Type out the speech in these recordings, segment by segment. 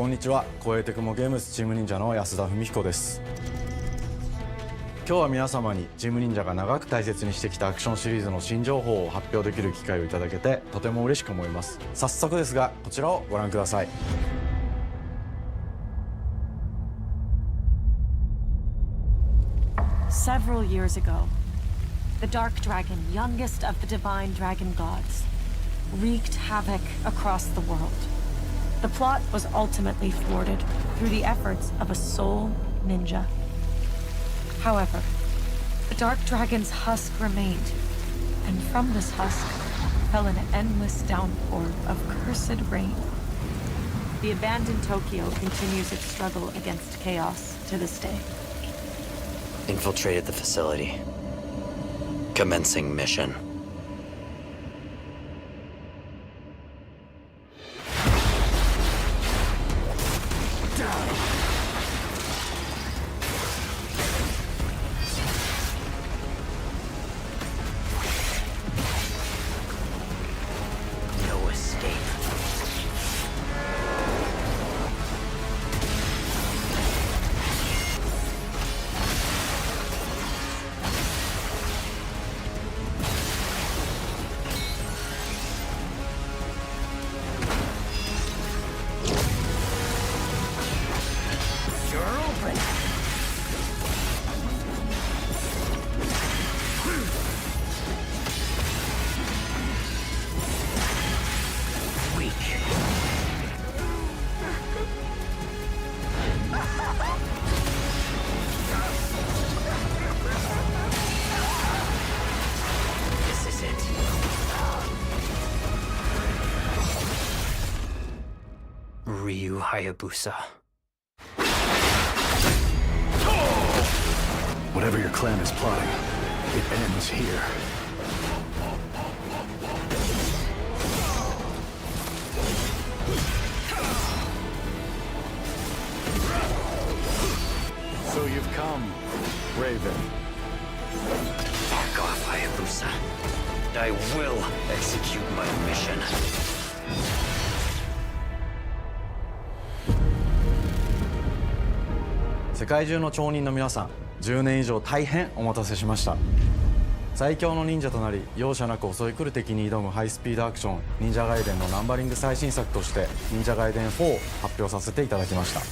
こんにちは。光栄テクモゲームズチーム忍者の安田文彦です。今日は皆様にチーム忍者が長く大切にしてきたアクションシリーズの新情報を発表できる機会をいただけてとても嬉しく思います。早速ですがこちらをご覧ください。Several years ago, the Dark Dragon, youngest of the divine dragon gods, wreaked havoc across the world. The plot was ultimately thwarted through the efforts of a sole ninja. However, the Dark Dragon's husk remained, and from this husk fell an endless downpour of cursed rain. The abandoned Tokyo continues its struggle against chaos to this day. Infiltrated the facility. Commencing mission. No escape. You're open. Weak. This is it. Ryu Hayabusa. Whatever your clan is plotting, it ends here. So you've come, Raven. Back off, Hayabusa. I will execute my mission. 世界中の町人の皆さん、10年以上大変お待たせしました。最強の忍者となり容赦なく襲い来る敵に挑むハイスピードアクション忍者ガイデンのナンバリング最新作として忍者ガイデン4を発表させていただきました。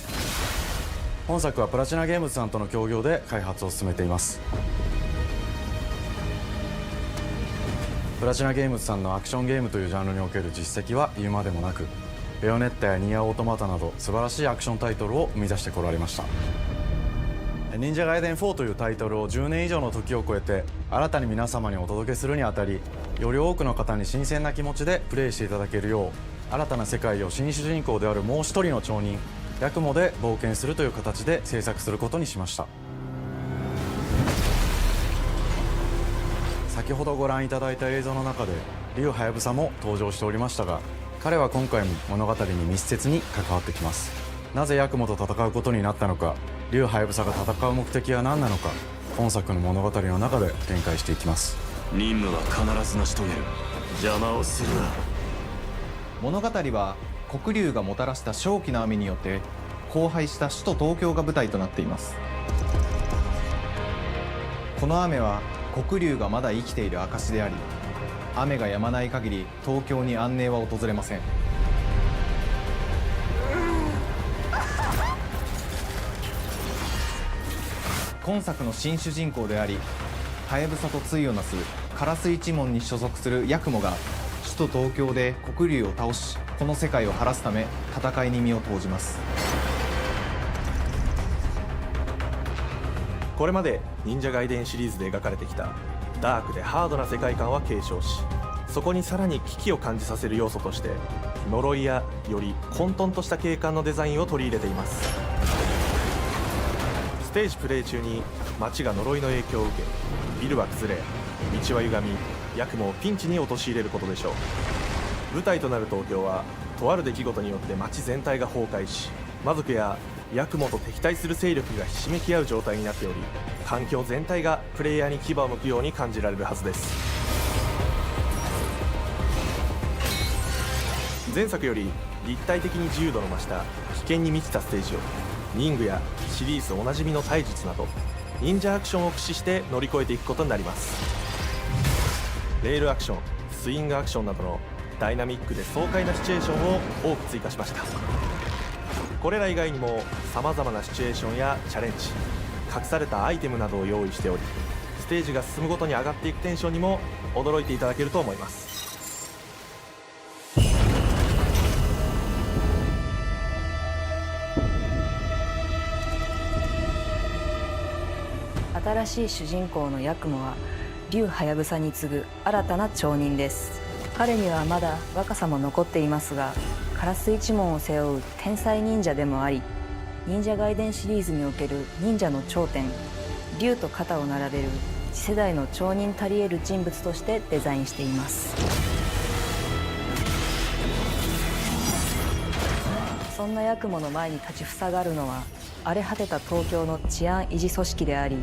本作はプラチナゲームズさんとの協業で開発を進めています。プラチナゲームズさんのアクションゲームというジャンルにおける実績は言うまでもなく、ベヨネッタやニアオートマタなど素晴らしいアクションタイトルを生み出してこられました。忍者ガイデン4というタイトルを10年以上の時を超えて新たに皆様にお届けするにあたり、より多くの方に新鮮な気持ちでプレイしていただけるよう、新たな世界を新主人公であるもう一人の町人ヤクモで冒険するという形で制作することにしました。先ほどご覧いただいた映像の中で竜はやぶさも登場しておりましたが、彼は今回も物語に密接に関わってきます。なぜヤクモと戦うことになったのか、竜はやぶさが戦う目的は何なのか、本作の物語の中で展開していきます。任務は必ず成し遂げる。邪魔をするな。物語は黒竜がもたらした正気の雨によって荒廃した首都東京が舞台となっています。この雨は黒竜がまだ生きている証であり、雨が止まない限り東京に安寧は訪れません。今作の新主人公であり、はやぶさと対をなす烏一門に所属するヤクモが首都東京で黒竜を倒し、この世界を晴らすため戦いに身を投じます。これまで忍者ガイデンシリーズで描かれてきたダークでハードな世界観は継承し、そこにさらに危機を感じさせる要素として呪いやより混沌とした景観のデザインを取り入れています。ステージプレイ中に街が呪いの影響を受け、ビルは崩れ、道は歪み、ヤクモをピンチに陥れることでしょう。舞台となる東京はとある出来事によって街全体が崩壊し、魔族やヤクモと敵対する勢力がひしめき合う状態になっており、環境全体がプレイヤーに牙を向くように感じられるはずです。前作より立体的に自由度の増した危険に満ちたステージを忍具やシリーズおなじみの体術など忍者アクションを駆使して乗り越えていくことになります。レールアクション、スイングアクションなどのダイナミックで爽快なシチュエーションを多く追加しました。これら以外にもさまざまなシチュエーションやチャレンジ、隠されたアイテムなどを用意しており、ステージが進むごとに上がっていくテンションにも驚いていただけると思います。新しい主人公のヤクモは竜ハヤブサに次ぐ新たな町人です。彼にはまだ若さも残っていますが、カラス一門を背負う天才忍者でもあり、忍者外伝シリーズにおける忍者の頂点、竜と肩を並べる次世代の町人たり得る人物としてデザインしています。そんなヤクモの前に立ちふさがるのは、荒れ果てた東京の治安維持組織であり、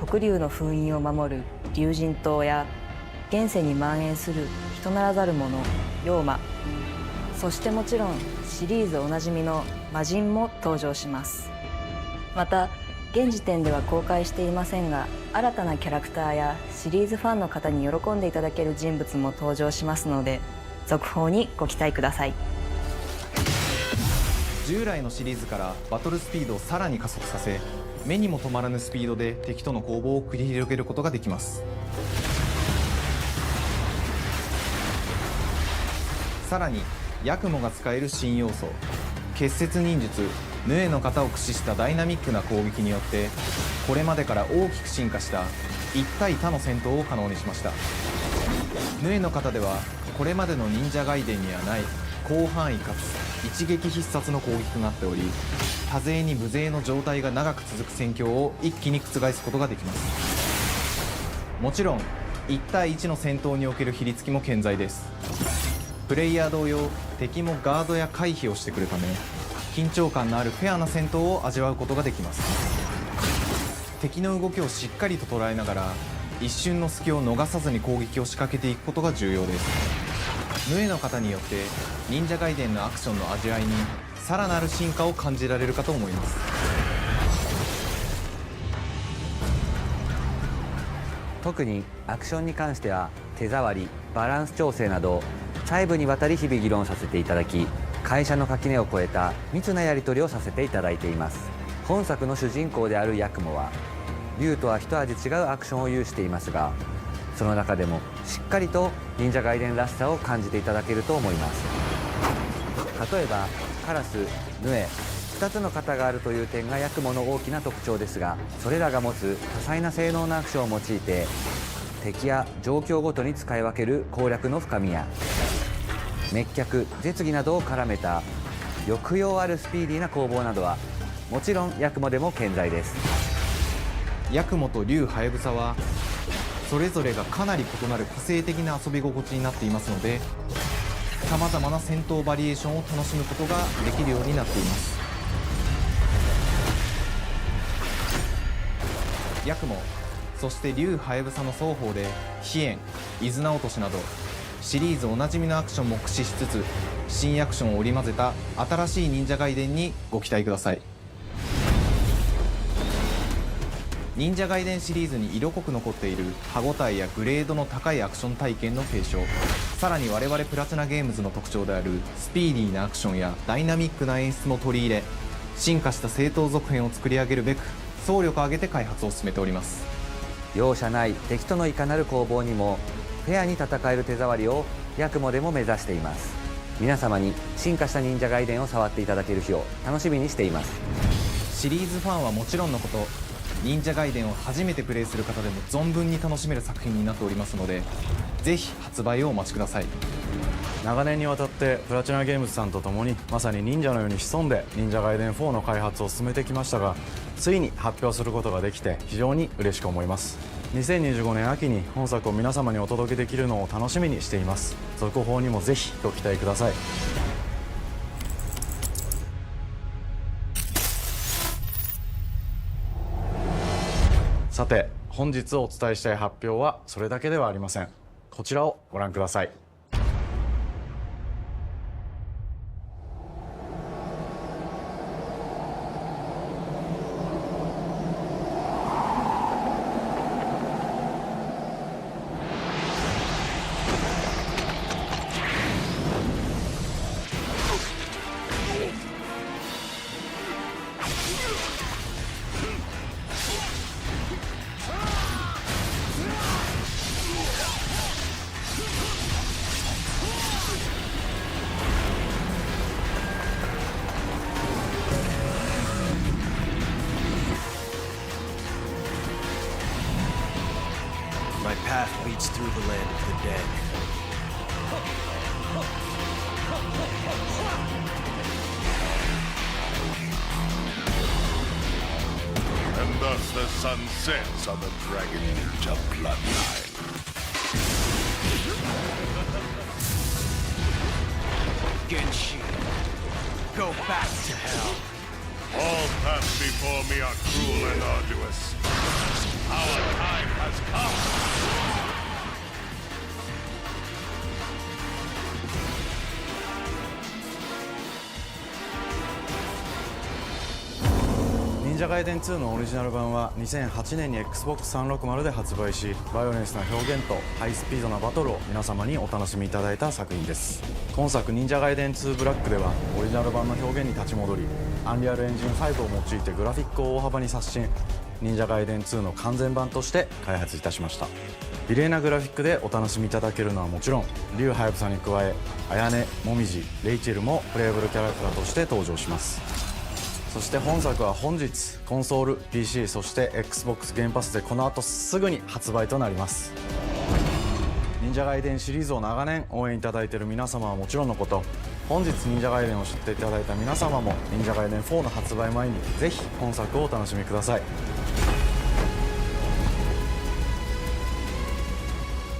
黒竜の封印を守る竜神島や、現世に蔓延する人ならざる者妖魔、そしてもちろんシリーズおなじみの魔人も登場します。また現時点では公開していませんが、新たなキャラクターやシリーズファンの方に喜んでいただける人物も登場しますので、続報にご期待ください。従来のシリーズからバトルスピードをさらに加速させ、目にも止まらぬスピードで敵との攻防を繰り広げることができます。さらにヤクモが使える新要素、結節忍術ヌエの型を駆使したダイナミックな攻撃によって、これまでから大きく進化した1対他の戦闘を可能にしました。ヌエの型ではこれまでの忍者外伝にはない広範囲かつ一撃必殺の攻撃となっており、多勢に無勢の状態が長く続く戦況を一気に覆すことができます。もちろん1対1の戦闘におけるひりつきも健在です。プレイヤー同様、敵もガードや回避をしてくるため、緊張感のあるフェアな戦闘を味わうことができます。敵の動きをしっかりと捉えながら、一瞬の隙を逃さずに攻撃を仕掛けていくことが重要です。ヌエの型によって忍者外伝のアクションの味わいにさらなる進化を感じられるかと思います。特にアクションに関しては手触り、バランス調整など細部にわたり日々議論させていただき、会社の垣根を越えた密なやり取りをさせていただいています。本作の主人公であるヤクモは竜とは一味違うアクションを有していますが、その中でもしっかりと忍者外伝らしさを感じていただけると思います。例えばカラス、ヌエ、2つの型があるという点がヤクモの大きな特徴ですが、それらが持つ多彩な性能のアクションを用いて敵や状況ごとに使い分ける攻略の深みや、滅却、絶技などを絡めた抑揚あるスピーディーな攻防などはもちろんヤクモでも健在です。ヤクモと竜ハヤブサはそれぞれがかなり異なる個性的な遊び心地になっていますので、さまざまな戦闘バリエーションを楽しむことができるようになっています。ヤクモ、そして竜ハヤブサの双方で飛燕、伊豆名落としなどシリーズおなじみのアクションも駆使しつつ、新アクションを織り交ぜた新しい忍者外伝にご期待ください。忍者外伝シリーズに色濃く残っている歯ごたえやグレードの高いアクション体験の継承、さらに我々プラチナゲームズの特徴であるスピーディーなアクションやダイナミックな演出も取り入れ、進化した正当続編を作り上げるべく総力を挙げて開発を進めております。容赦ない敵とのいかなる攻防にもフェアに戦える手触りをヤクモでも目指しています。皆様に進化した忍者外伝を触っていただける日を楽しみにしています。シリーズファンはもちろんのこと、忍者外伝を初めてプレイする方でも存分に楽しめる作品になっておりますので、ぜひ発売をお待ちください。長年にわたってプラチナゲームズさんと共にまさに忍者のように潜んで忍者外伝4の開発を進めてきましたが、ついに発表することができて非常に嬉しく思います。2025年秋に本作を皆様にお届けできるのを楽しみにしています。続報にもぜひご期待ください。さて、本日お伝えしたい発表はそれだけではありません。こちらをご覧ください。leads through the land of the dead. And thus the sun sets on the Dragon Ninja bloodline. Genshi, go back to hell. All paths before me are cruel and arduous. Our time has come.忍者ガイデン2のオリジナル版は2008年に Xbox360 で発売し、バイオレンスな表現とハイスピードなバトルを皆様にお楽しみいただいた作品です。今作忍者ガイデン2ブラックではオリジナル版の表現に立ち戻り、アンリアルエンジン5を用いてグラフィックを大幅に刷新、忍者ガイデン2の完全版として開発いたしました。美麗なグラフィックでお楽しみいただけるのはもちろん、竜はやぶさに加え綾音、もみじ、レイチェルもプレイブルキャラクターとして登場します。そして本作は本日コンソール、PC、そして Xbox ゲームパスでこの後すぐに発売となります。忍者ガイデンシリーズを長年応援いただいている皆様はもちろんのこと、本日忍者ガイデンを知っていただいた皆様も忍者ガイデン4の発売前にぜひ本作をお楽しみください。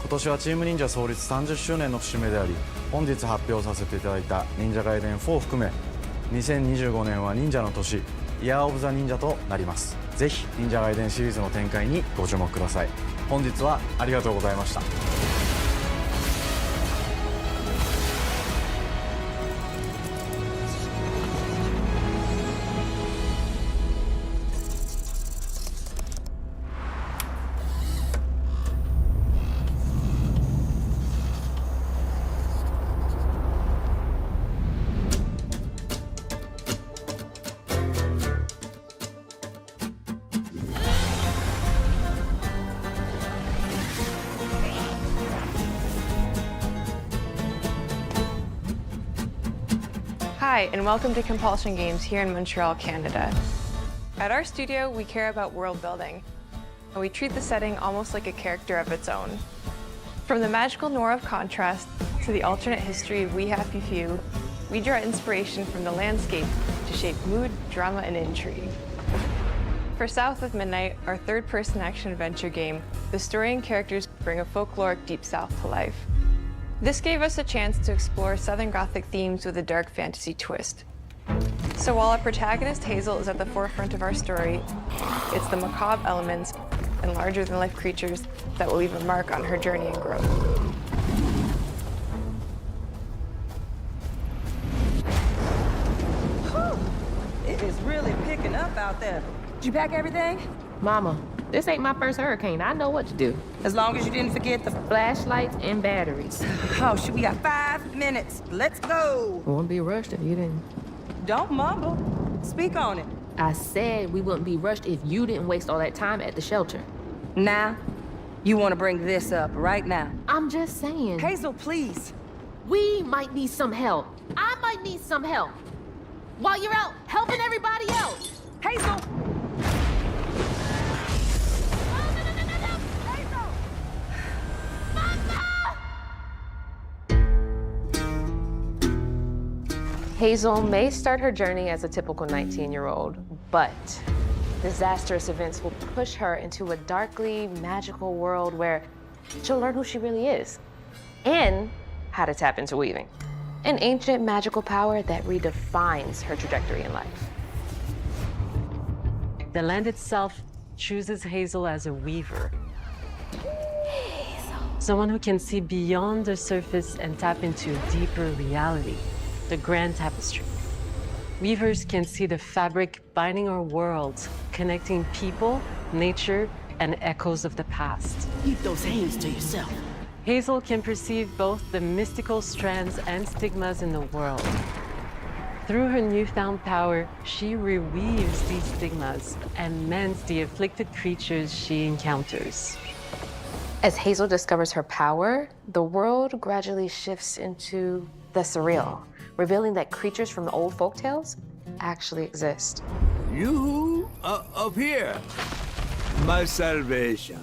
今年はチーム忍者創立30周年の節目であり、本日発表させていただいた忍者ガイデン4を含め2025年は忍者の年、イヤーオブザ忍者となります。ぜひ忍者ガイデンシリーズの展開にご注目ください。本日はありがとうございました。Hi, and welcome to Compulsion Games here in Montreal, Canada. At our studio, we care about world building, and we treat the setting almost like a character of its own. From the magical noir of contrast to the alternate history of We Happy Few, we draw inspiration from the landscape to shape mood, drama, and intrigue. For South of Midnight, our third-person action-adventure game, the story and characters bring a folkloric Deep South to life. This gave us a chance to explore Southern Gothic themes with a dark fantasy twist. So while our protagonist Hazel is at the forefront of our story, it's the macabre elements and larger-than-life creatures that will leave a mark on her journey and growth. It is really picking up out there. Did you pack everything? Mama, this ain't my first hurricane. I know what to do. As long as you didn't forget the Flashlights and batteries. Oh, shoot, we got 5 minutes. Let's go. Wouldn't be rushed if you didn't. Don't mumble. Speak on it. I said we wouldn't be rushed if you didn't waste all that time at the shelter. Now, you want to bring this up right now. I'm just saying. Hazel, please. We might need some help. I might need some help. While you're out helping everybody else. Hazel! Hazel may start her journey as a typical 19-year-old, but disastrous events will push her into a darkly magical world where she'll learn who she really is and how to tap into weaving, an ancient magical power that redefines her trajectory in life. The land itself chooses Hazel as a weaver. Someone who can see beyond the surface and tap into a deeper reality, the grand tapestry. Weavers can see the fabric binding our world, connecting people, nature, and echoes of the past. Keep those hands to yourself. Hazel can perceive both the mystical strands and stigmas in the world. Through her newfound power, she reweaves these stigmas and mends the afflicted creatures she encounters. As Hazel discovers her power, the world gradually shifts into the surreal, revealing that creatures from the old folktales actually exist. You up here, my salvation.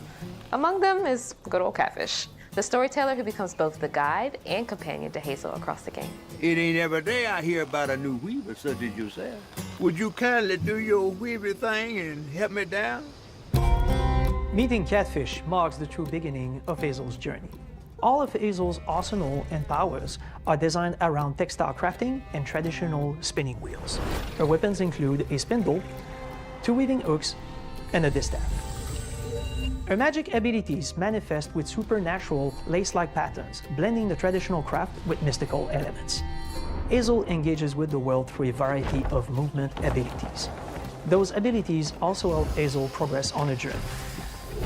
Among them is good old Catfish, the storyteller who becomes both the guide and companion to Hazel across the game. It ain't every day I hear about a new weaver such as yourself. Would you kindly do your weaver thing and help me down? Meeting Catfish marks the true beginning of Hazel's journey. All of Hazel's arsenal and powers are designed around textile crafting and traditional spinning wheels. Her weapons include a spindle, 2 weaving hooks, and a distaff. Her magic abilities manifest with supernatural lace-like patterns, blending the traditional craft with mystical elements. Hazel engages with the world through a variety of movement abilities. Those abilities also help Hazel progress on a journey.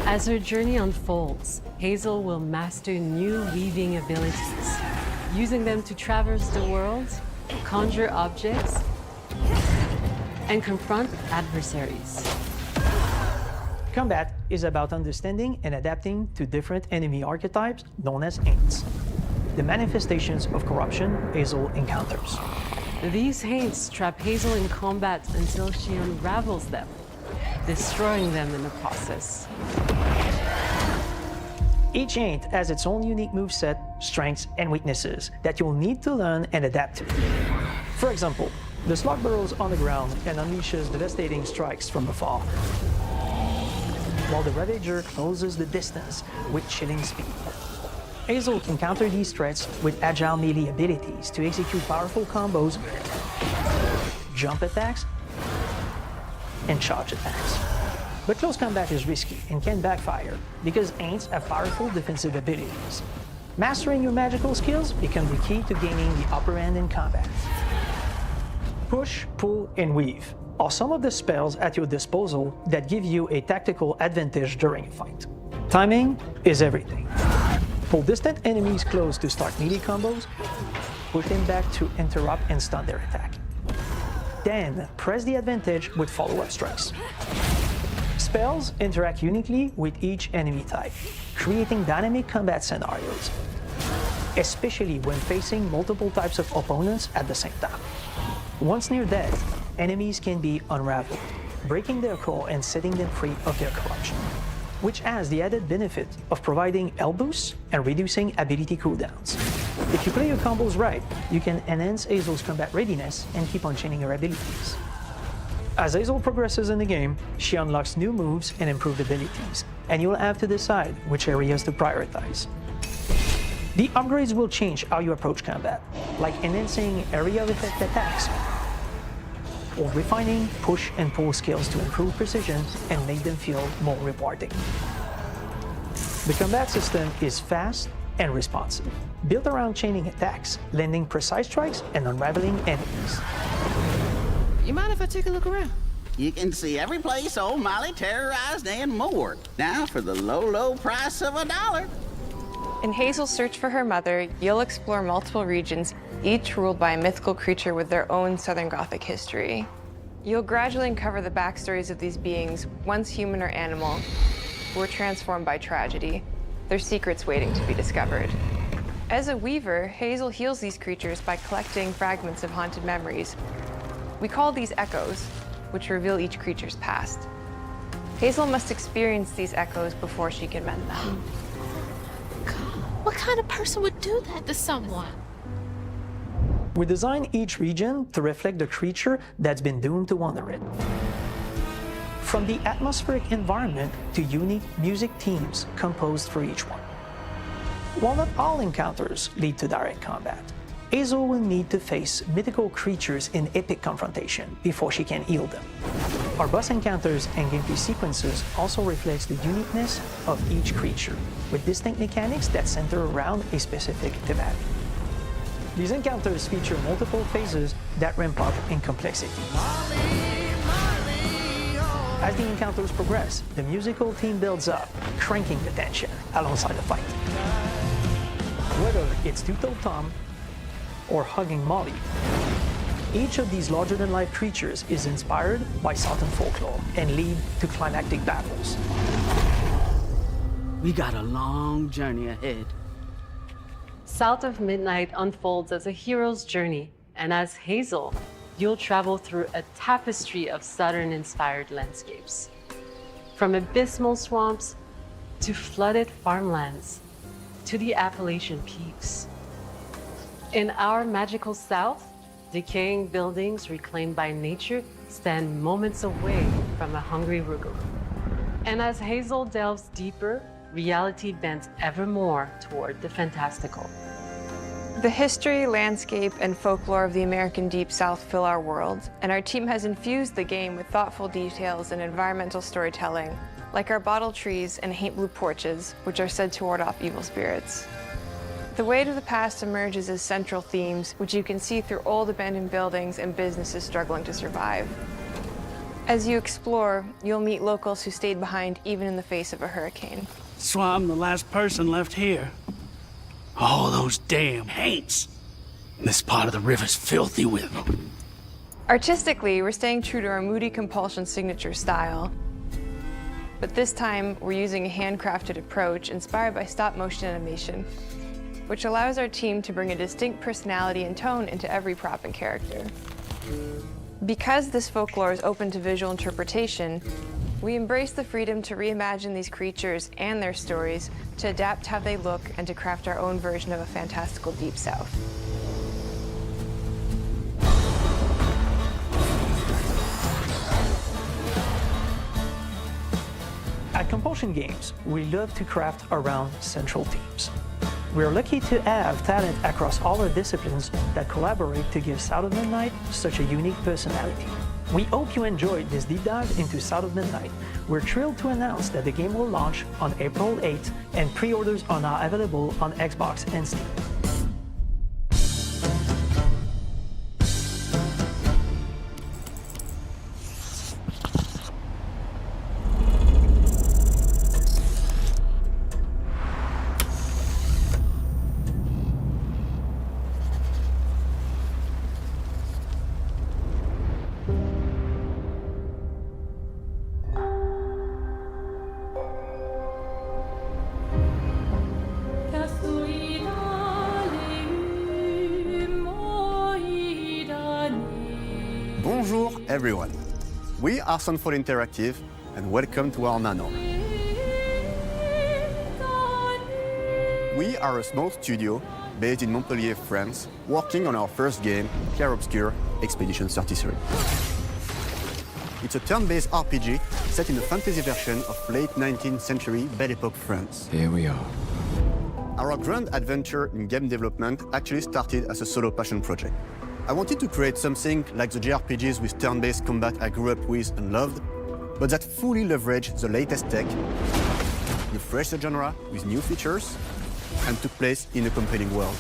As her journey unfolds, Hazel will master new weaving abilities, using them to traverse the world, conjure objects, and confront adversaries. Combat is about understanding and adapting to different enemy archetypes known as Haints, the manifestations of corruption Hazel encounters. These Haints trap Hazel in combat until she unravels them, destroying them in the process. Each Haint has its own unique moveset, strengths, and weaknesses that you'll need to learn and adapt to. For example, the Slug burrows on the ground and unleashes devastating strikes from afar, while the Ravager closes the distance with chilling speed. Hazel can counter these threats with agile melee abilities to execute powerful combos, jump attacks, and charge attacks. But close combat is risky and can backfire because Haints have powerful defensive abilities. Mastering your magical skills becomes the key to gaining the upper hand in combat. Push, pull, and weave are some of the spells at your disposal that give you a tactical advantage during a fight. Timing is everything. Pull distant enemies close to start melee combos, push them back to interrupt and stun their attack. Then press the advantage with follow-up strikes. Spells interact uniquely with each enemy type, creating dynamic combat scenarios, especially when facing multiple types of opponents at the same time. Once near death, enemies can be unraveled, breaking their core and setting them free of their corruption, which has the added benefit of providing health boosts and reducing ability cooldowns. If you play your combos right, you can enhance Hazel's combat readiness and keep on chaining her abilities. As Hazel progresses in the game, she unlocks new moves and improved abilities, and you'll have to decide which areas to prioritize. The upgrades will change how you approach combat, like enhancing area of effect attacks, or refining push and pull skills to improve precision and make them feel more rewarding. The combat system is fast and responsive, built around chaining attacks, landing precise strikes, and unraveling enemies. You mind if I take a look around? You can see every place old Molly terrorized and more. Now for the low, low price of $1. In Hazel's search for her mother, you'll explore multiple regions, each ruled by a mythical creature with their own Southern Gothic history. You'll gradually uncover the backstories of these beings, once human or animal, who were transformed by tragedy, their secrets waiting to be discovered. As a weaver, Hazel heals these creatures by collecting fragments of haunted memories. We call these echoes, which reveal each creature's past. Hazel must experience these echoes before she can mend them. What kind of person would do that to someone? We design each region to reflect the creature that's been doomed to wander it. From the atmospheric environment to unique music themes composed for each one. While not all encounters lead to direct combat, Hazel will need to face mythical creatures in epic confrontation before she can heal them. Our boss encounters and gameplay sequences also reflects the uniqueness of each creature, with distinct mechanics that center around a specific thematic. These encounters feature multiple phases that ramp up in complexity. As the encounters progress, the musical theme builds up, cranking the tension alongside the fight. Whether it's Two-Toed Tom or hugging Molly, each of these larger-than-life creatures is inspired by Southern folklore and lead to climactic battles. We got a long journey ahead. South of Midnight unfolds as a hero's journey, and as Hazel, you'll travel through a tapestry of Southern-inspired landscapes. From abysmal swamps to flooded farmlands, to the Appalachian peaks. In our magical South, decaying buildings reclaimed by nature stand moments away from a hungry Rugal. And as Hazel delves deeper, reality bends ever more toward the fantastical. The history, landscape, and folklore of the American Deep South fill our world, and our team has infused the game with thoughtful details and environmental storytelling, like our bottle trees and haint blue porches, which are said to ward off evil spirits. The weight of the past emerges as central themes, which you can see through old abandoned buildings and businesses struggling to survive. As you explore, you'll meet locals who stayed behind even in the face of a hurricane. So I'm the last person left here. All those damn haints. This part of the river's filthy with them. Artistically, we're staying true to our moody compulsion signature style. But this time, we're using a handcrafted approach inspired by stop-motion animation, which allows our team to bring a distinct personality and tone into every prop and character. Because this folklore is open to visual interpretation, we embrace the freedom to reimagine these creatures and their stories, to adapt how they look, and to craft our own version of a fantastical Deep South. At Compulsion Games, we love to craft around central themes. We're lucky to have talent across all our disciplines that collaborate to give South of Midnight such a unique personality. We hope you enjoyed this deep dive into South of Midnight. We're thrilled to announce that the game will launch on April 8th, and pre-orders are now available on Xbox and Steam. Bonjour everyone. We are Sunfall Interactive and welcome to our Manor. We are a small studio based in Montpellier, France, working on our first game, Clair Obscur Expedition 33. It's a turn-based RPG set in a fantasy version of late 19th century Belle Epoque France. Here we are. Our grand adventure in game development actually started as a solo passion project. I wanted to create something like the JRPGs with turn-based combat I grew up with and loved, but that fully leveraged the latest tech, refreshed the genre with new features, and took place in a compelling world.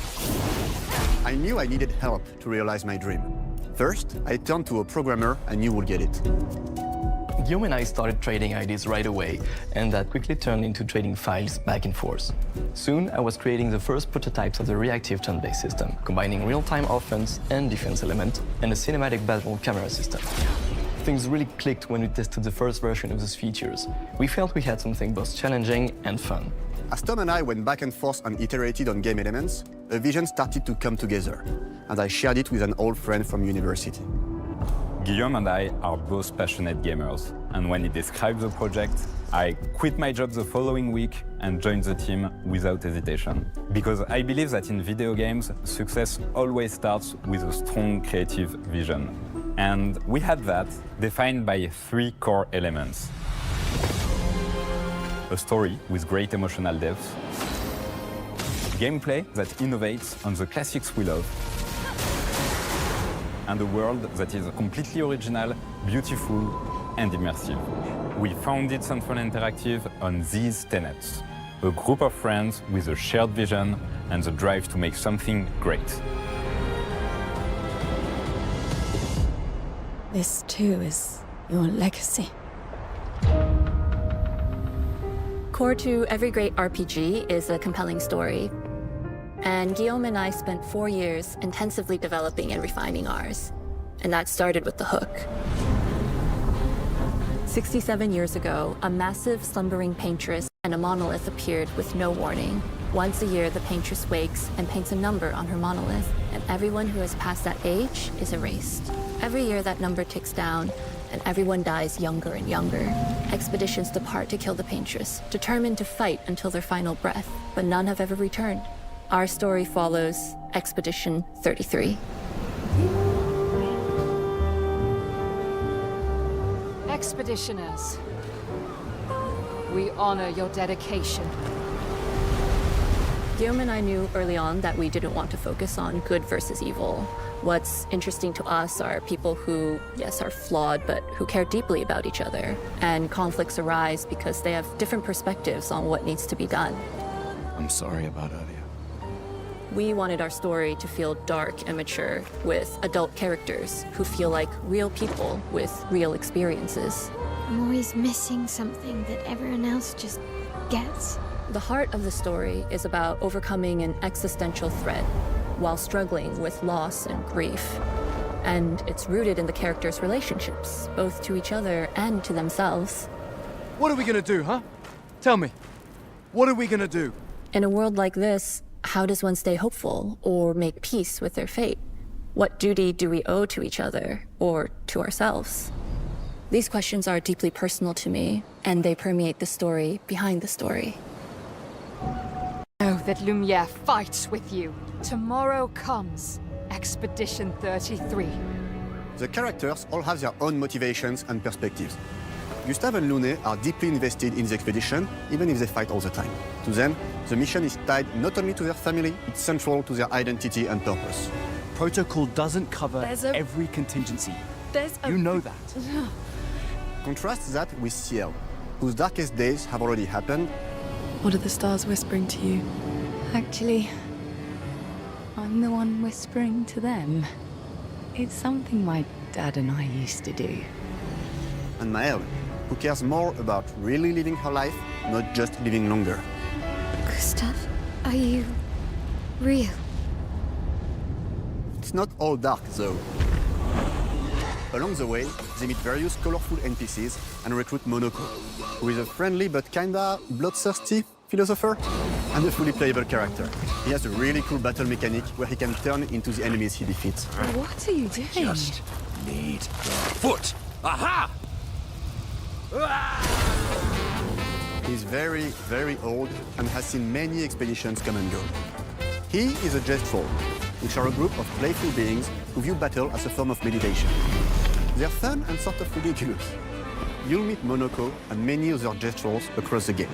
I knew I needed help to realize my dream. First, I turned to a programmer I knew would get it. Guillaume and I started trading ideas right away, and that quickly turned into trading files back and forth. Soon, I was creating the first prototypes of the reactive turn-based system, combining real-time offense and defense element, and a cinematic battle camera system. Things really clicked when we tested the first version of those features. We felt we had something both challenging and fun. As Tom and I went back and forth and iterated on game elements, a vision started to come together, and I shared it with an old friend from university. Guillaume and I are both passionate gamers, and when he described the project, I quit my job the following week and joined the team without hesitation. Because I believe that in video games, success always starts with a strong creative vision. And we had that, defined by 3 core elements. A story with great emotional depth, gameplay that innovates on the classics we love, and a world that is completely original, beautiful, and immersive. We founded Sunfall Interactive on these tenets: a group of friends with a shared vision and the drive to make something great. This too is your legacy. Core to every great RPG is a compelling story. And Guillaume and I spent 4 years intensively developing and refining ours. And that started with the hook. 67 years ago, a massive slumbering paintress and a monolith appeared with no warning. Once a year, the paintress wakes and paints a number on her monolith, and everyone who has passed that age is erased. Every year that number ticks down, and everyone dies younger and younger. Expeditions depart to kill the Paintress, determined to fight until their final breath, but none have ever returned. Our story follows Expedition 33. Expeditioners, we honor your dedication. Guillaume and I knew early on that we didn't want to focus on good versus evil. What's interesting to us are people who, yes, are flawed, but who care deeply about each other. And conflicts arise because they have different perspectives on what needs to be done. I'm sorry about earlier. We wanted our story to feel dark and mature, with adult characters who feel like real people with real experiences. I'm always missing something that everyone else just gets. The heart of the story is about overcoming an existential threat while struggling with loss and grief. And it's rooted in the characters' relationships, both to each other and to themselves. What are we gonna do, huh? Tell me. What are we gonna do? In a world like this, how does one stay hopeful or make peace with their fate? What duty do we owe to each other or to ourselves? These questions are deeply personal to me, and they permeate the story behind the story. Know that Lumiere fights with you. Tomorrow comes Expedition 33. The characters all have their own motivations and perspectives. Gustave and Lune are deeply invested in the expedition, even if they fight all the time. To them, the mission is tied not only to their family, it's central to their identity and purpose. Protocol doesn't cover every contingency. You know that. Contrast that with Ciel, whose darkest days have already happened. What are the stars whispering to you? Actually, I'm the one whispering to them. It's something my dad and I used to do. And Maëlle, who cares more about really living her life, not just living longer. Gustave, are you real? It's not all dark, though. Along the way, they meet various colorful NPCs and recruit Monoko, who is a friendly but kinda bloodthirsty philosopher and a fully playable character. He has a really cool battle mechanic where he can turn into the enemies he defeats. What are you doing? Just need the foot. Aha! He's very, very old and has seen many expeditions come and go. He is a Gestrol, which are a group of playful beings who view battle as a form of meditation. They're fun and sort of ridiculous. You'll meet Monoko and many other Gestrols across the game.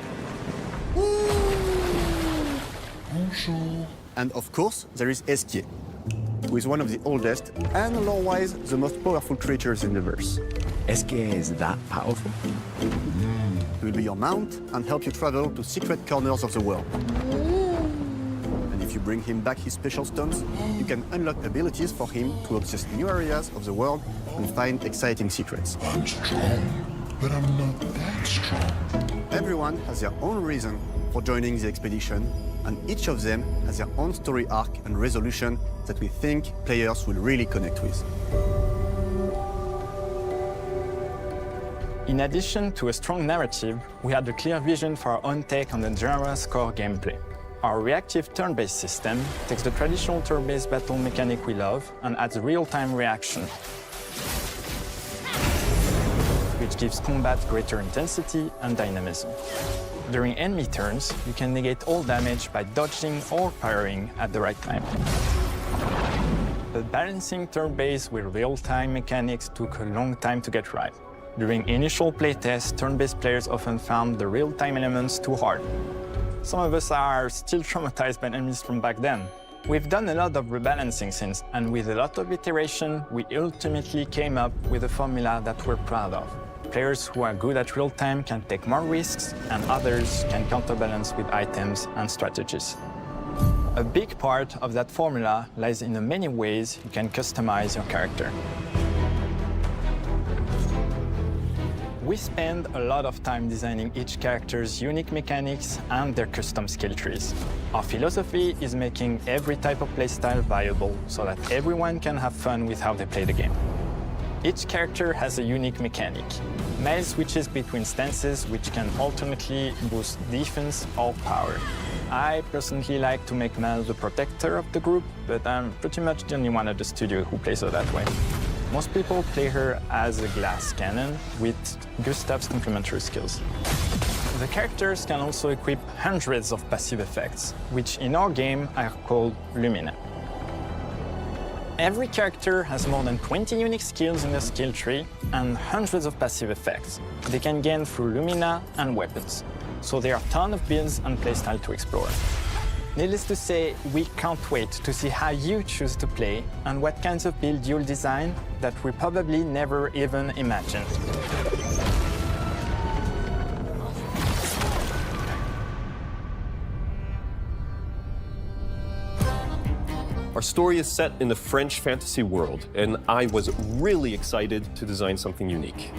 Bonjour. And of course, there is Esquier, who is one of the oldest and lore-wise the most powerful creatures in the verse. Esquier is that powerful? He will be your mount and help you travel to secret corners of the world. And if you bring him back his special stones, you can unlock abilities for him to access new areas of the world and find exciting secrets. I'm strong, but I'm not that strong. Everyone has their own reason for joining the expedition, and each of them has their own story arc and resolution that we think players will really connect with. In addition to a strong narrative, we had a clear vision for our own take on the genre's core gameplay. Our reactive turn-based system takes the traditional turn-based battle mechanic we love and adds real-time reaction, which gives combat greater intensity and dynamism. During enemy turns, you can negate all damage by dodging or parrying at the right time. But balancing turn-based with real-time mechanics took a long time to get right. During initial playtests, turn-based players often found the real-time elements too hard. Some of us are still traumatized by enemies from back then. We've done a lot of rebalancing since, and with a lot of iteration, we ultimately came up with a formula that we're proud of. Players who are good at real-time can take more risks, and others can counterbalance with items and strategies. A big part of that formula lies in the many ways you can customize your character. We spend a lot of time designing each character's unique mechanics and their custom skill trees. Our philosophy is making every type of playstyle viable so that everyone can have fun with how they play the game. Each character has a unique mechanic. Maëlle switches between stances which can alternately boost defense or power. I personally like to make Maëlle the protector of the group, but I'm pretty much the only one at the studio who plays her that way. Most people play her as a glass cannon with Gustav's complementary skills. The characters can also equip hundreds of passive effects, which in our game are called Lumina. Every character has more than 20 unique skills in their skill tree and hundreds of passive effects they can gain through Lumina and weapons. So there are a ton of builds and playstyle to explore. Needless to say, we can't wait to see how you choose to play and what kinds of build you'll design that we probably never even imagined. Our story is set in the French fantasy world, and I was really excited to design something unique.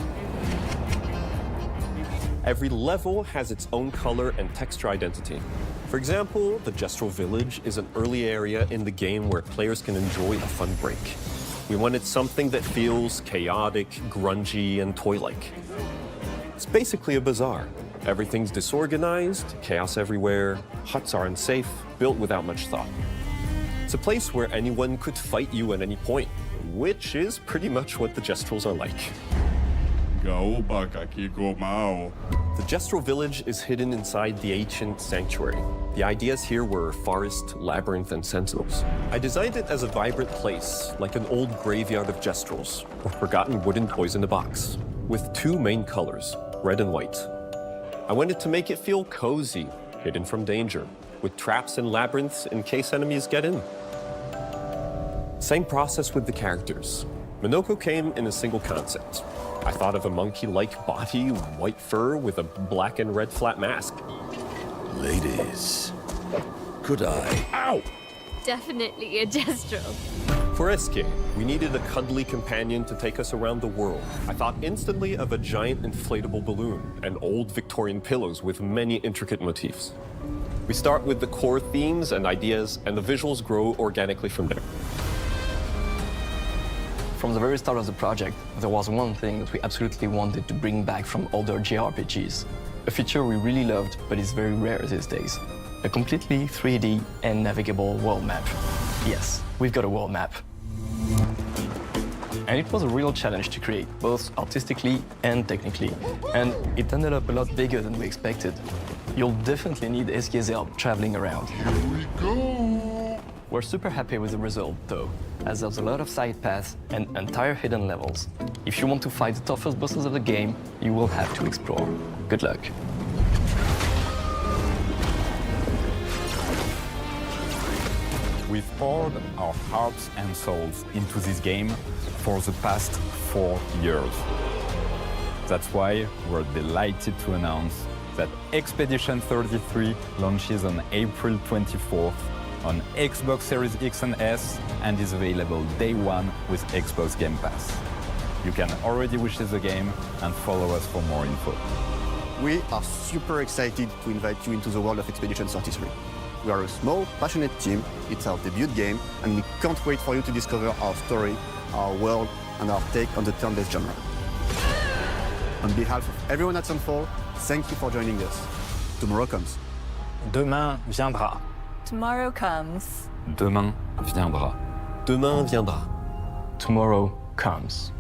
Every level has its own color and texture identity. For example, the Gestural Village is an early area in the game where players can enjoy a fun break. We wanted something that feels chaotic, grungy, and toy-like. It's basically a bazaar. Everything's disorganized, chaos everywhere, huts are unsafe, built without much thought. It's a place where anyone could fight you at any point, which is pretty much what the Gestrals are like. The Gestral Village is hidden inside the ancient sanctuary. The ideas here were forest, labyrinth, and sentinels. I designed it as a vibrant place, like an old graveyard of Gestrals, or forgotten wooden toys in a box, with two main colors, red and white. I wanted to make it feel cozy, hidden from danger, with traps and labyrinths in case enemies get in. Same process with the characters. Minoko came in a single concept. I thought of a monkey-like body, white fur with a black and red flat mask. Ladies, could I? Ow! Definitely a Gestral. For Eske, we needed a cuddly companion to take us around the world. I thought instantly of a giant inflatable balloon and old Victorian pillows with many intricate motifs. We start with the core themes and ideas, and the visuals grow organically from there. From the very start of the project, there was one thing that we absolutely wanted to bring back from older JRPGs. A feature we really loved, but is very rare these days. A completely 3D and navigable world map. Yes, we've got a world map. And it was a real challenge to create, both artistically and technically. And it ended up a lot bigger than we expected. You'll definitely need Eske's help traveling around. Here we go! We're super happy with the result, though, as there's a lot of side paths and entire hidden levels. If you want to fight the toughest bosses of the game, you will have to explore. Good luck. We've poured our hearts and souls into this game for the past 4 years. That's why we're delighted to announce that Expedition 33 launches on April 24th on Xbox Series X and S and is available day one with Xbox Game Pass. You can already wishlist the game and follow us for more info. We are super excited to invite you into the world of Expedition 33. We are a small, passionate team, it's our debut game, and we can't wait for you to discover our story, our world, and our take on the turn-based genre. On behalf of everyone at Sunfall, thank you for joining us. Tomorrow comes. Demain viendra. Tomorrow comes. Demain viendra. Demain viendra. Tomorrow comes.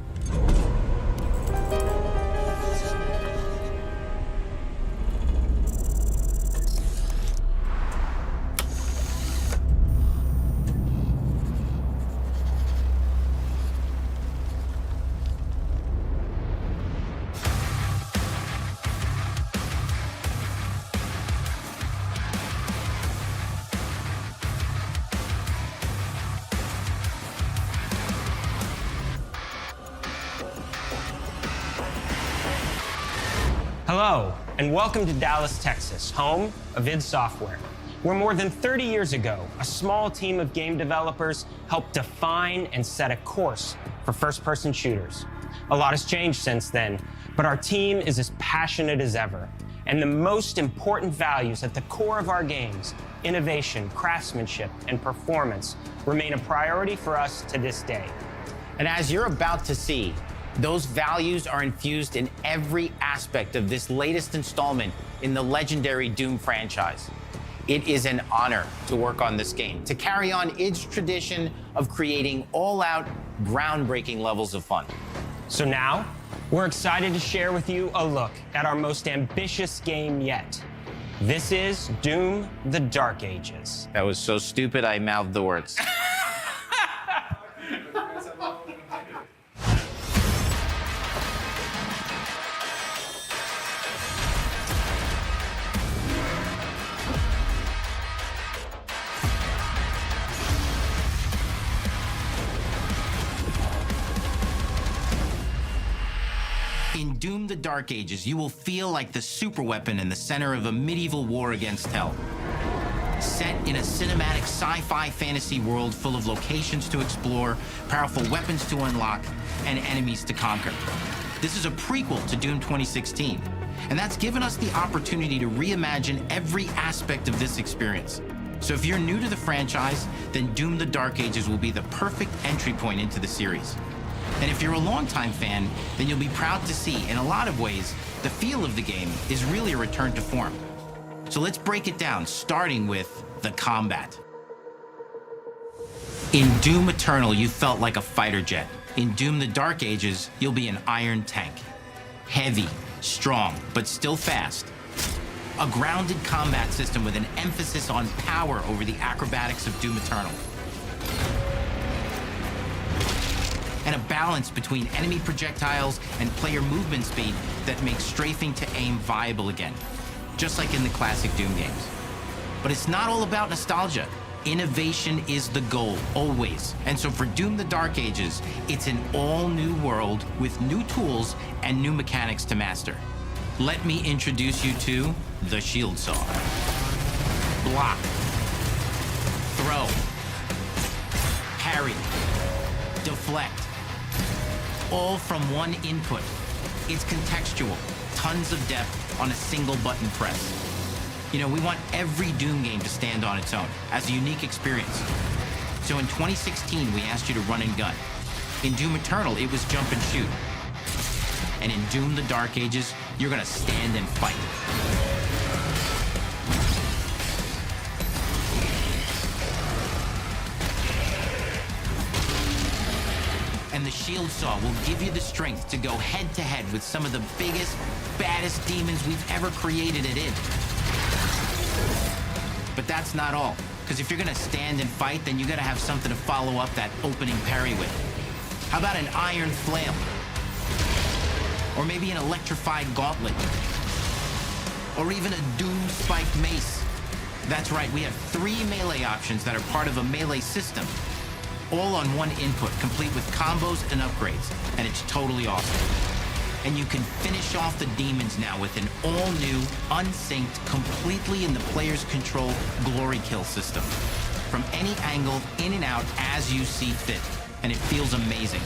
Hello, and welcome to Dallas, Texas, home of id Software, where more than 30 years ago, a small team of game developers helped define and set a course for first-person shooters. A lot has changed since then, but our team is as passionate as ever, and the most important values at the core of our games, innovation, craftsmanship, and performance, remain a priority for us to this day. And as you're about to see, those values are infused in every aspect of this latest installment in the legendary Doom franchise. It is an honor to work on this game, to carry on id's tradition of creating all-out, groundbreaking levels of fun. So now, we're excited to share with you a look at our most ambitious game yet. This is Doom: The Dark Ages. That was so stupid, I mouthed the words. In Doom: The Dark Ages, you will feel like the superweapon in the center of a medieval war against hell. Set in a cinematic sci-fi fantasy world full of locations to explore, powerful weapons to unlock, and enemies to conquer. This is a prequel to Doom 2016, and that's given us the opportunity to reimagine every aspect of this experience. So if you're new to the franchise, then Doom: The Dark Ages will be the perfect entry point into the series. And if you're a longtime fan, then you'll be proud to see, in a lot of ways, the feel of the game is really a return to form. So let's break it down, starting with the combat. In Doom Eternal, you felt like a fighter jet. In Doom: The Dark Ages, you'll be an iron tank. Heavy, strong, but still fast. A grounded combat system with an emphasis on power over the acrobatics of Doom Eternal. And a balance between enemy projectiles and player movement speed that makes strafing to aim viable again, just like in the classic Doom games. But it's not all about nostalgia. Innovation is the goal, always. And so for Doom: The Dark Ages, it's an all-new world with new tools and new mechanics to master. Let me introduce you to the Shield Saw. Block. Throw. Parry. Deflect. All from one input. It's contextual, tons of depth on a single button press. You know, we want every Doom game to stand on its own as a unique experience. So in 2016, we asked you to run and gun. In Doom Eternal, it was jump and shoot. And in Doom: The Dark Ages, you're gonna stand and fight. And the Shield Saw will give you the strength to go head-to-head with some of the biggest, baddest demons we've ever created at id. But that's not all, because if you're gonna stand and fight, then you gotta have something to follow up that opening parry with. How about an iron flail? Or maybe an electrified gauntlet? Or even a Doom spiked mace? That's right, we have 3 melee options that are part of a melee system. All on one input, complete with combos and upgrades, and it's totally awesome. And you can finish off the demons now with an all-new, unsynced, completely in the player's control glory kill system. From any angle, in and out, as you see fit, and it feels amazing.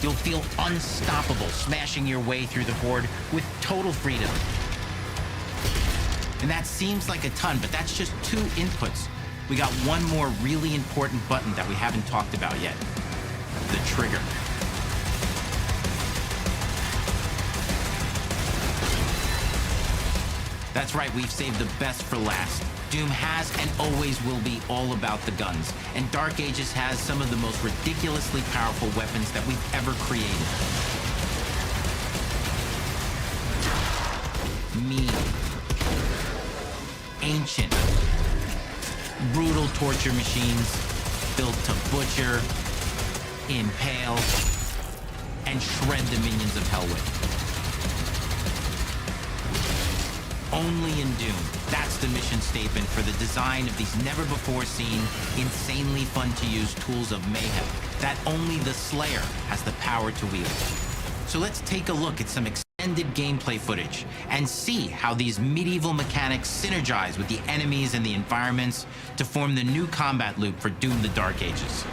You'll feel unstoppable, smashing your way through the horde with total freedom. And that seems like a ton, but that's just 2 inputs. We got one more really important button that we haven't talked about yet. The trigger. That's right, we've saved the best for last. Doom has and always will be all about the guns, and Dark Ages has some of the most ridiculously powerful weapons that we've ever created. Mean. Ancient. Brutal torture machines built to butcher, impale, and shred the minions of hell with. Only in Doom, that's the mission statement for the design of these never-before-seen, insanely fun-to-use tools of mayhem that only the Slayer has the power to wield. So let's take a look at some extended gameplay footage and see how these medieval mechanics synergize with the enemies and the environments to form the new combat loop for Doom: The Dark Ages.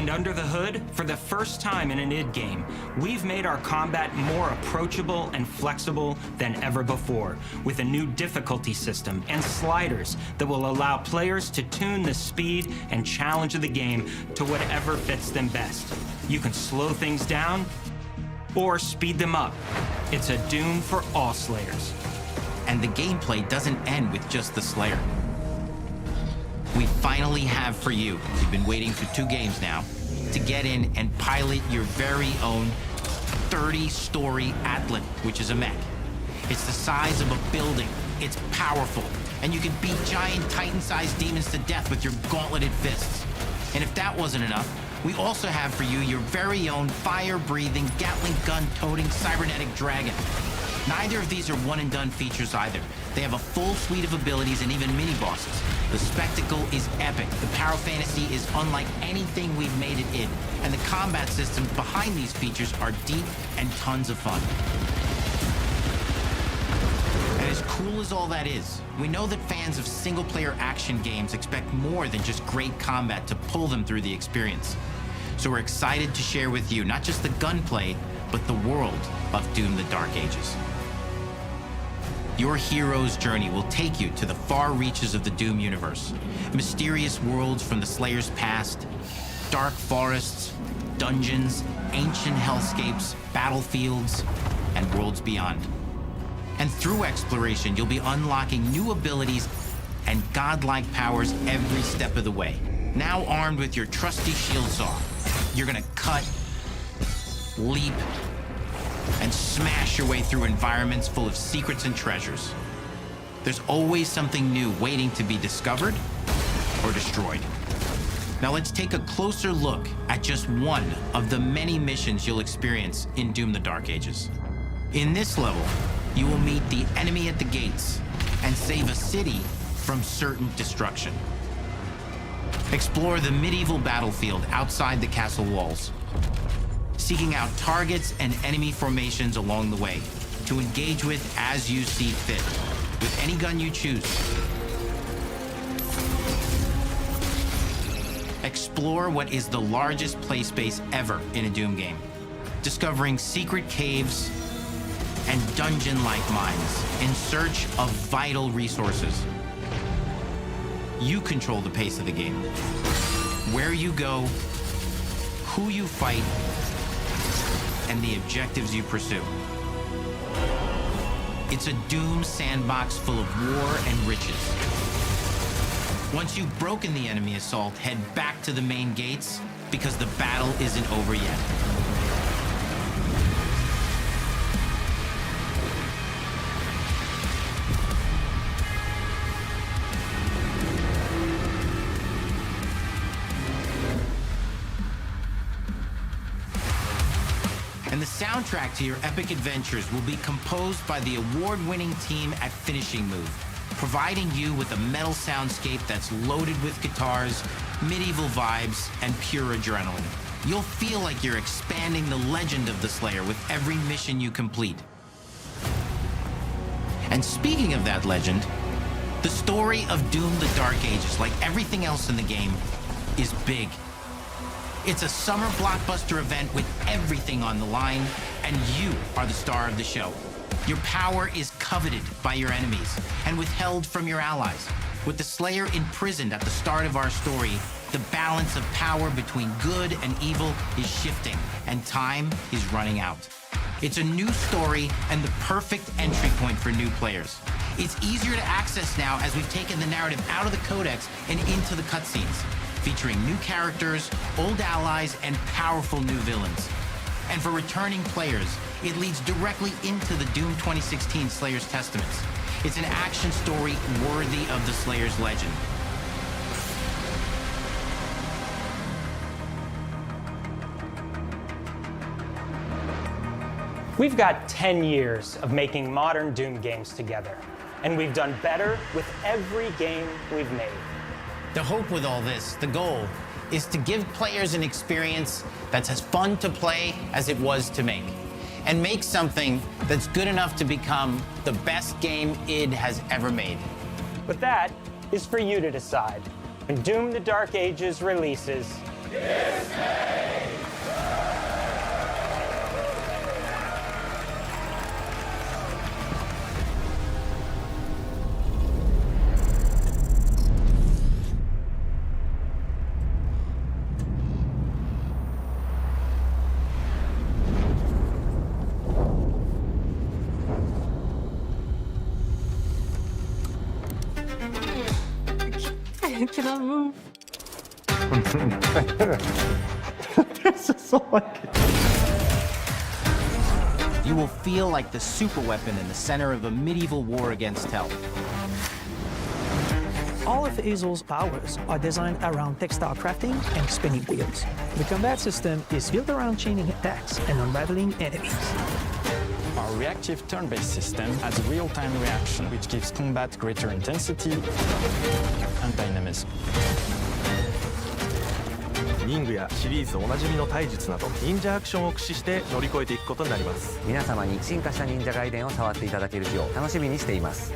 And under the hood, for the first time in an id game, we've made our combat more approachable and flexible than ever before, with a new difficulty system and sliders that will allow players to tune the speed and challenge of the game to whatever fits them best. You can slow things down or speed them up. It's a Doom for all Slayers. And the gameplay doesn't end with just the Slayer. We finally have for you, you've been waiting for 2 games now, to get in and pilot your very own 30-story Atlan, which is a mech. It's the size of a building, it's powerful, and you can beat giant Titan-sized demons to death with your gauntleted fists. And if that wasn't enough, we also have for you your very own fire-breathing, Gatling gun-toting cybernetic dragon. Neither of these are one-and-done features either. They have a full suite of abilities and even mini-bosses. The spectacle is epic. The power fantasy is unlike anything we've made it in. And the combat systems behind these features are deep and tons of fun. And as cool as all that is, we know that fans of single-player action games expect more than just great combat to pull them through the experience. So we're excited to share with you not just the gunplay, but the world of Doom: The Dark Ages. Your hero's journey will take you to the far reaches of the Doom universe. Mysterious worlds from the Slayer's past, dark forests, dungeons, ancient hellscapes, battlefields, and worlds beyond. And through exploration, you'll be unlocking new abilities and godlike powers every step of the way. Now armed with your trusty shield saw, you're gonna cut, leap, and smash your way through environments full of secrets and treasures. There's always something new waiting to be discovered or destroyed. Now let's take a closer look at just one of the many missions you'll experience in Doom: The Dark Ages. In this level, you will meet the enemy at the gates and save a city from certain destruction. Explore the medieval battlefield outside the castle walls, seeking out targets and enemy formations along the way to engage with as you see fit, with any gun you choose. Explore what is the largest play space ever in a Doom game, discovering secret caves and dungeon-like mines in search of vital resources. You control the pace of the game, where you go, who you fight, and the objectives you pursue. It's a Doom sandbox full of war and riches. Once you've broken the enemy assault, head back to the main gates, because the battle isn't over yet. And the soundtrack to your epic adventures will be composed by the award-winning team at Finishing Move, providing you with a metal soundscape that's loaded with guitars, medieval vibes, and pure adrenaline. You'll feel like you're expanding the legend of the Slayer with every mission you complete. And speaking of that legend, the story of Doom: The Dark Ages, like everything else in the game, is big. It's a summer blockbuster event with everything on the line, and you are the star of the show. Your power is coveted by your enemies and withheld from your allies. With the Slayer imprisoned at the start of our story, the balance of power between good and evil is shifting, and time is running out. It's a new story and the perfect entry point for new players. It's easier to access now as we've taken the narrative out of the codex and into the cutscenes, featuring new characters, old allies, and powerful new villains. And for returning players, it leads directly into the Doom 2016 Slayer's Testaments. It's an action story worthy of the Slayer's legend. We've got 10 years of making modern Doom games together, and we've done better with every game we've made. The hope with all this, the goal, is to give players an experience that's as fun to play as it was to make, and make something that's good enough to become the best game id has ever made. But that is for you to decide. When Doom: The Dark Ages releases, I cannot move. This is so like. You will feel like the superweapon in the center of a medieval war against hell. All of Hazel's powers are designed around textile crafting and spinning wheels. The combat system is built around chaining attacks and unraveling enemies. Our reactive turn-based system has real-time reaction, which gives combat greater intensity and dynamism. 忍具やシリーズおなじみの体術など忍者アクションを駆使して乗り越えていくことになります。皆様に進化した忍者ガイデンを触っていただける日を楽しみにしています。